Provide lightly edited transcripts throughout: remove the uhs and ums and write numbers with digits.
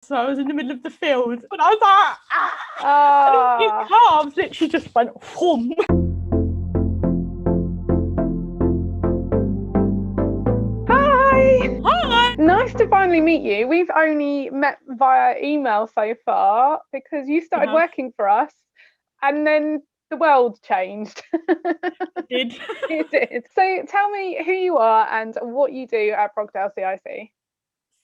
So I was in the middle of the field, and I was like, ah! And his calves literally just went, whoom. Hi! Nice to finally meet you. We've only met via email so far because you started working for us and then the world changed. It did. It did. So tell me who you are and what you do at Brogdale CIC.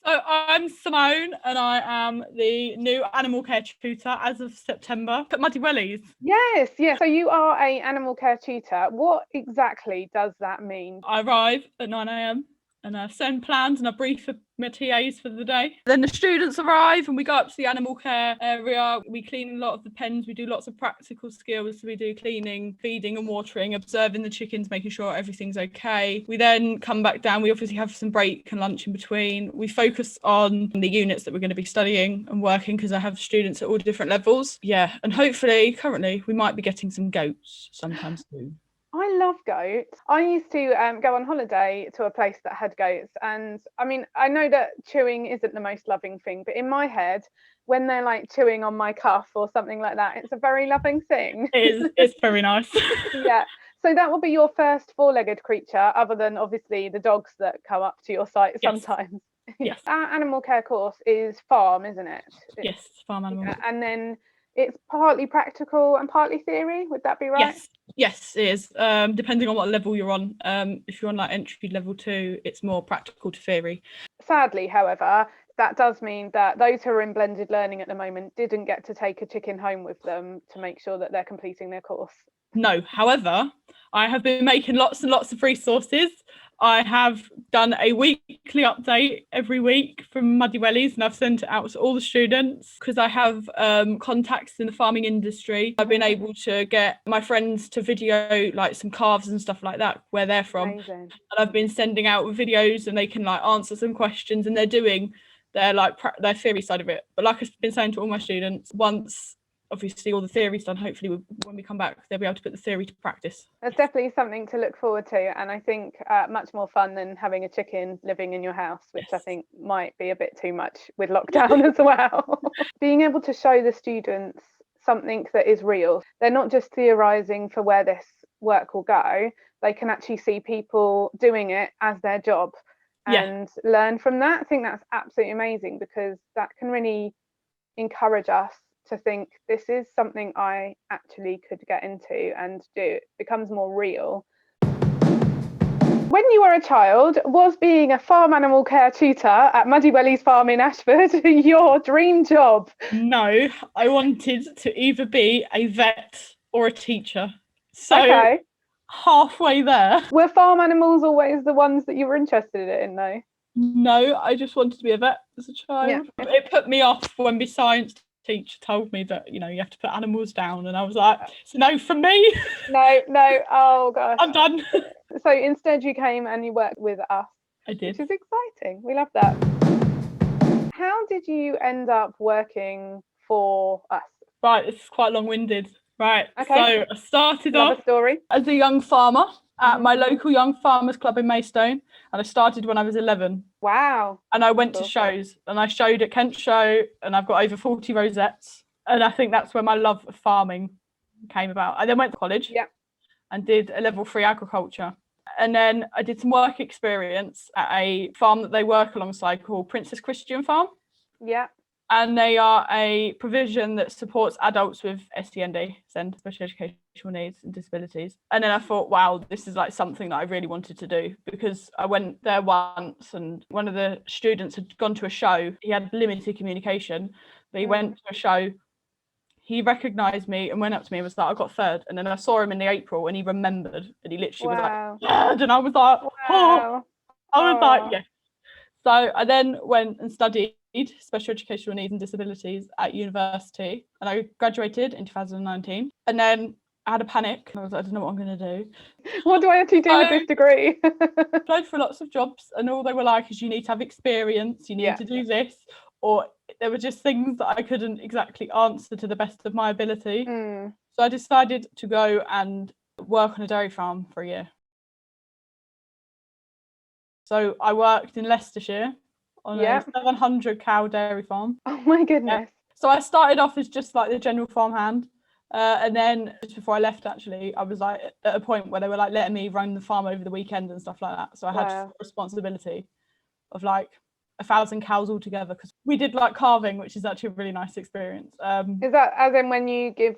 So I'm Simone and I am the new animal care tutor as of September at Muddy Wellies. Yes. So you are an animal care tutor. What exactly does that mean? I arrive at 9 a.m. and I send plans and I brief my TAs for the day. Then the students arrive and we go up to the animal care area. We clean a lot of the pens. We do lots of practical skills. So we do cleaning, feeding and watering, observing the chickens, making sure everything's okay. We then come back down. We obviously have some break and lunch in between. We focus on the units that we're going to be studying and working because I have students at all different levels. Yeah, and hopefully, currently, we might be getting some goats sometime soon. I love goats. I used to go on holiday to a place that had goats, and I mean, I know that chewing isn't the most loving thing, but in my head, when they're like chewing on my cuff or something like that, it's a very loving thing. It's very nice. Yeah. So that will be your first four-legged creature, other than obviously the dogs that come up to your site sometimes. Yes. Our animal care course is farm, isn't it? Yes, farm animal. And then it's partly practical and partly theory. Would that be right? Yes, it is. Depending on what level you're on. If you're on like entry level 2, it's more practical to theory. Sadly, however, that does mean that those who are in blended learning at the moment didn't get to take a chicken home with them to make sure that they're completing their course. No, however, I have been making lots and lots of resources. I have done a weekly update every week from Muddy Wellies and I've sent it out to all the students because I have contacts in the farming industry. I've been able to get my friends to video like some calves and stuff like that where they're from. Amazing. And I've been sending out videos and they can like answer some questions and they're doing their like their theory side of it. But like I've been saying to all my students, once obviously all the theory's done, hopefully when we come back they'll be able to put the theory to practice. That's definitely something to look forward to, and I think much more fun than having a chicken living in your house, which I think might be a bit too much with lockdown as well. Being able to show the students something that is real, they're not just theorizing for where this work will go, they can actually see people doing it as their job and learn from that. I think that's absolutely amazing because that can really encourage us to think this is something I actually could get into and do. It becomes more real. When you were a child, was being a farm animal care tutor at Muddy Wellies Farm in Ashford your dream job? No, I wanted to either be a vet or a teacher. So halfway there. Were farm animals always the ones that you were interested in though? No, I just wanted to be a vet as a child. Yeah. It put me off when my science teacher told me that, you know, you have to put animals down, and I was like, it's a no from me. No, oh gosh. I'm done. So instead you came and you worked with us. I did. Which is exciting. We love that. How did you end up working for us? Right, it's quite long-winded. Right, okay. So I started off as a young farmer at my local Young Farmers Club in Maidstone, and I started when I was 11. Wow. And I went to shows, and I showed at Kent Show, and I've got over 40 rosettes, and I think that's where my love of farming came about. I then went to college and did a level 3 agriculture, and then I did some work experience at a farm that they work alongside called Princess Christian Farm. Yeah. And they are a provision that supports adults with SEND, special educational needs and disabilities. And then I thought, wow, this is like something that I really wanted to do, because I went there once and one of the students had gone to a show. He had limited communication, but he went to a show. He recognised me and went up to me and was like, I got third. And then I saw him in the April and he remembered, and he literally was like, third. And I was like, oh, I was like, yes. So I then went and studied special educational needs and disabilities at university, and I graduated in 2019. And then I had a panic. I was like, I don't know what I'm going to do. What do I actually do with this degree? Applied for lots of jobs, and all they were like is you need to have experience, you need to do this, or there were just things that I couldn't exactly answer to the best of my ability. So I decided to go and work on a dairy farm for a year. So I worked in Leicestershire on a 700 cow dairy farm. Oh my goodness. So I started off as just like the general farmhand. And then just before I left, actually, I was like at a point where they were like letting me run the farm over the weekend and stuff like that. So I had full responsibility of like 1,000 cows altogether, because we did like calving, which is actually a really nice experience. Is that as in when you give?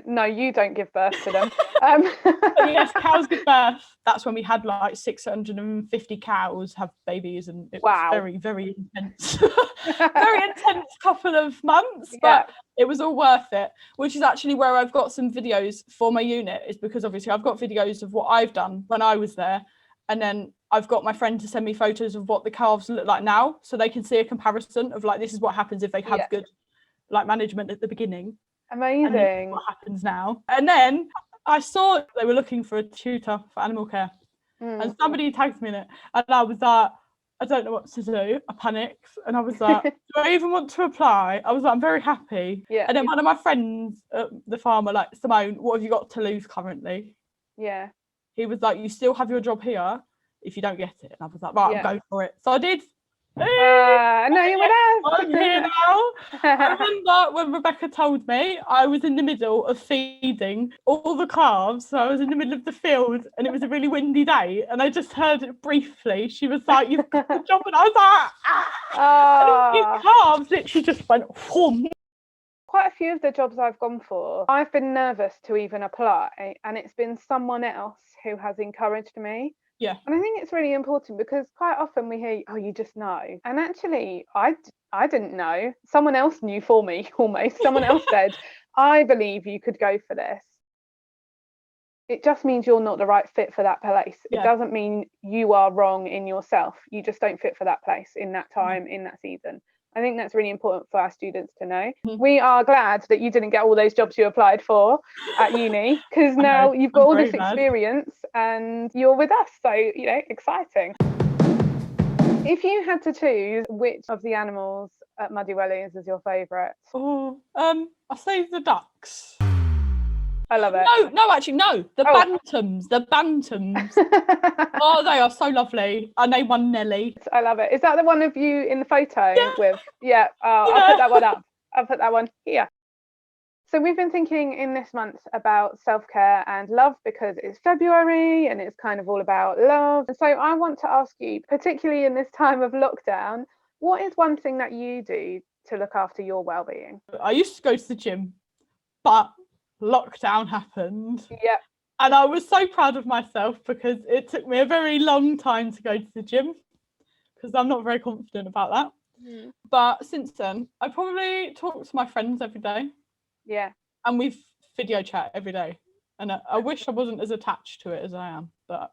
No, you don't give birth to them. But yes, cows give birth. That's when we had like 650 cows have babies, and it was very, very intense. Very intense couple of months, but it was all worth it, which is actually where I've got some videos for my unit, is because obviously I've got videos of what I've done when I was there, and then I've got my friend to send me photos of what the calves look like now, so they can see a comparison of like, this is what happens if they have good like management at the beginning. Amazing. And what happens now. And then I saw they were looking for a tutor for animal care, and somebody tagged me in it, and I was like, I don't know what to do. I panicked, and I was like, do I even want to apply? I was like, I'm very happy. And then one of my friends at the farm were like, Simone, what have you got to lose currently? He was like, you still have your job here if you don't get it. And I was like, right, I'll go for it. So I did. No, you went out. I'm here now. I remember when Rebecca told me, I was in the middle of feeding all the calves. So I was in the middle of the field, and it was a really windy day. And I just heard it briefly. She was like, you've got the job. And I was like, And these calves literally just went, whoom. Quite a few of the jobs I've gone for, I've been nervous to even apply, and it's been someone else who has encouraged me. And I think it's really important, because quite often we hear, oh, you just know. And actually, I didn't know. Someone else knew for me, almost. Someone else said, I believe you could go for this. It just means you're not the right fit for that place. It doesn't mean you are wrong in yourself. You just don't fit for that place in that time, in that season. I think that's really important for our students to know. We are glad that you didn't get all those jobs you applied for at uni, because now you've got all this experience and you're with us. So, you know, exciting. If you had to choose which of the animals at Muddy Wellies is your favourite? I'll say the ducks. I love it. No, actually, no. The bantams. Oh, they are so lovely. I named one Nelly. I love it. Is that the one of you in the photo with? I'll put that one up. I'll put that one here. So we've been thinking in this month about self-care and love, because it's February and it's kind of all about love. And so I want to ask you, particularly in this time of lockdown, what is one thing that you do to look after your well-being? I used to go to the gym, but lockdown happened. And I was so proud of myself, because it took me a very long time to go to the gym, because I'm not very confident about that. But since then, I probably talk to my friends every day. And we video chat every day. And I wish I wasn't as attached to it as I am. But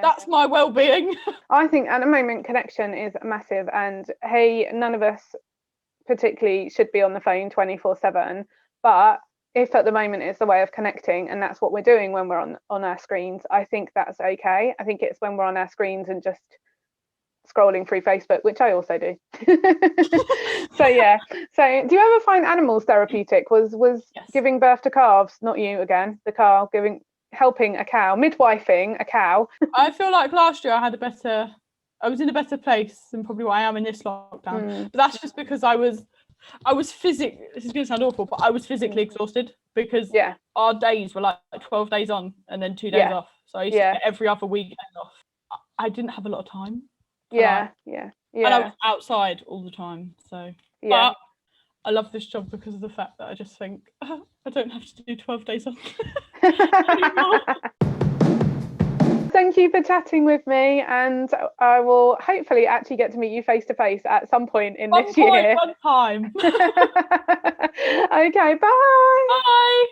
that's my well-being. I think at the moment connection is massive, and hey, none of us particularly should be on the phone 24/7, but if at the moment it's the way of connecting, and that's what we're doing when we're on our screens, I think that's okay. I think it's when we're on our screens and just scrolling through Facebook, which I also do. So do you ever find animals therapeutic? Was giving birth to calves, not you again, the cow, helping a cow, midwifing a cow? I feel like last year I was in a better place than probably what I am in this lockdown. But that's just because I was physically, this is going to sound awful, but I was physically exhausted, because our days were like 12 days on and then 2 days off. So I used to get every other weekend off. I didn't have a lot of time. And I was outside all the time. So, but I love this job because of the fact that I just think, I don't have to do 12 days on anymore. Thank you for chatting with me, and I will hopefully actually get to meet you face to face at some point in this year. One time. Okay, bye. Bye.